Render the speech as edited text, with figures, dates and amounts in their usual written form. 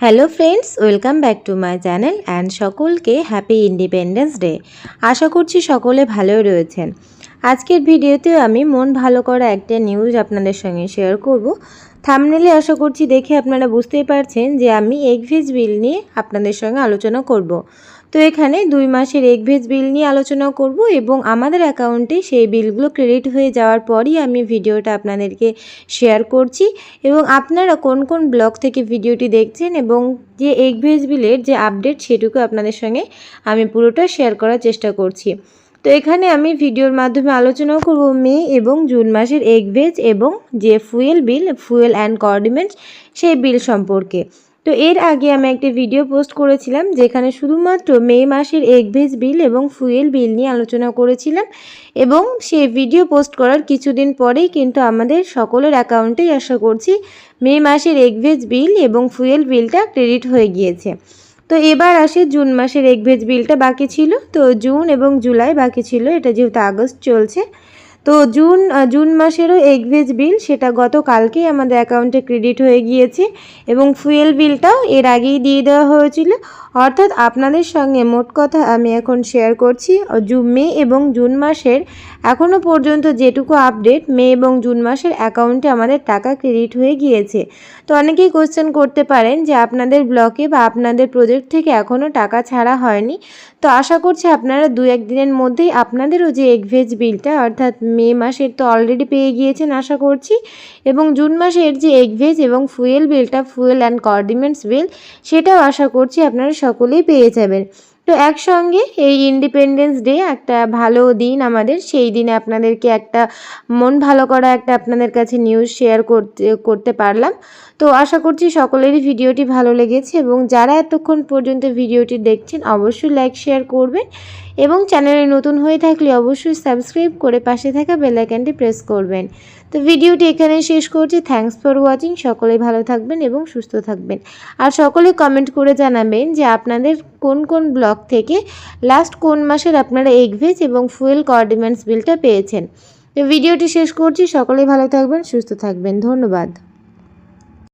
Hello friends, welcome back to my channel and সকলকে happy independence day. আশা করছি সকলে ভালোই রয়েছেন। আজকের ভিডিওতে আমি মন ভালো করা একটা নিউজ আপনাদের সঙ্গে শেয়ার করব। থাম্বনেলে আশা করছি দেখে আপনারা বুঝতেই পারছেন যে আমি এগ ভেজ বিল নিয়ে আপনাদের সঙ্গে আলোচনা করব। তো এখানে 2 মাসের এগ ভেজ বিল নিয়ে আলোচনা করব এবং আমাদের অ্যাকাউন্টে সেই বিলগুলো ক্রেডিট হয়ে যাওয়ার পরই আমি ভিডিওটা আপনাদেরকে শেয়ার করছি। এবং আপনারা কোন কোন ব্লগ থেকে ভিডিওটি দেখছেন এবং যে এগ ভেজ বিলের যে আপডেট সেটুকু আপনাদের সঙ্গে আমি পুরোটা শেয়ার করার চেষ্টা করছি। তো এখানে আমি ভিডিওর মাধ্যমে আলোচনা করব মে এবং জুন মাসের এগ ভেজ এবং যে ফুয়েল অ্যান্ড কন্ডিমেন্টস সেই বিল সম্পর্কে। তো এর আগে আমি একটি ভিডিও পোস্ট করেছিলাম যেখানে শুধুমাত্র মে মাসের এগ ভেজ বিল এবং ফুয়েল বিল নিয়ে আলোচনা করেছিলাম এবং সেই ভিডিও পোস্ট করার কিছুদিন পরেই কিন্তু আমাদের সকলের অ্যাকাউন্টেই আশা করছি মে মাসের এগ ভেজ বিল এবং ফুয়েল বিলটা ক্রেডিট হয়ে গিয়েছে। তো এবার আসে জুন মাসের এগ ভেজ বিলটা বাকি ছিল। তো জুন এবং জুলাই বাকি ছিল, এটা যেহেতু আগস্ট চলছে। তো জুন মাসেরও এগ ভেজ বিল সেটা গতকালকেই আমাদের অ্যাকাউন্টে ক্রেডিট হয়ে গিয়েছে এবং ফুয়েল বিলটাও এর আগেই দিয়ে দেওয়া হয়েছিল। অর্থাৎ আপনাদের সঙ্গে মোট কথা আমি এখন শেয়ার করছি মে এবং জুন মাসের এখনও পর্যন্ত যেটুকু আপডেট, মে এবং জুন মাসের অ্যাকাউন্টে আমাদের টাকা ক্রেডিট হয়ে গিয়েছে। তো অনেকেই কোশ্চেন করতে পারেন যে আপনাদের ব্লকে বা আপনাদের প্রজেক্ট থেকে এখনও টাকা ছাড়া হয়নি। তো আশা করছি আপনারা 2-1 দিনের মধ্যেই আপনাদেরও যে এগ ভেজ বিলটা অর্থাৎ মে মাসের তো অলরেডি পেয়ে গিয়েছেন আশা করছি, এবং জুন মাসের যে এগ ভেজ এবং ফুয়েল বিলটা, ফুয়েল অ্যান্ড কন্ডিমেন্টস বিল, সেটাও আশা করছি আপনারা সকলেই পেয়ে যাবেন। তো একসঙ্গে এই ইন্ডিপেন্ডেন্স ডে একটা ভালো দিন আমাদের, সেই দিনে আপনাদেরকে একটা মন ভালো করা একটা আপনাদের কাছে নিউজ শেয়ার করতে পারলাম। তো আশা করছি সকলেরই ভিডিওটি ভালো লেগেছে এবং যারা এতক্ষণ পর্যন্ত ভিডিওটি দেখছেন অবশ্যই লাইক শেয়ার করবেন এবং চ্যানেলে নতুন হয়ে থাকলে অবশ্যই সাবস্ক্রাইব করে পাশে থাকা বেল আইকনটি প্রেস করবেন। তো ভিডিওটি এখানে শেষ করছি। Thanks for watching. সকলে ভালো থাকবেন এবং সুস্থ থাকবেন। আর সকলে কমেন্ট করে জানাবেন যে আপনাদের কোন কোন ব্লগ থেকে লাস্ট কোন মাসের আপনারা এগ ভেজ এবং ফুয়েল কন্ডিমেন্টস বিলটা পেয়েছেন। তো ভিডিওটি শেষ করছি। সকলেই ভালো থাকবেন, সুস্থ থাকবেন। ধন্যবাদ।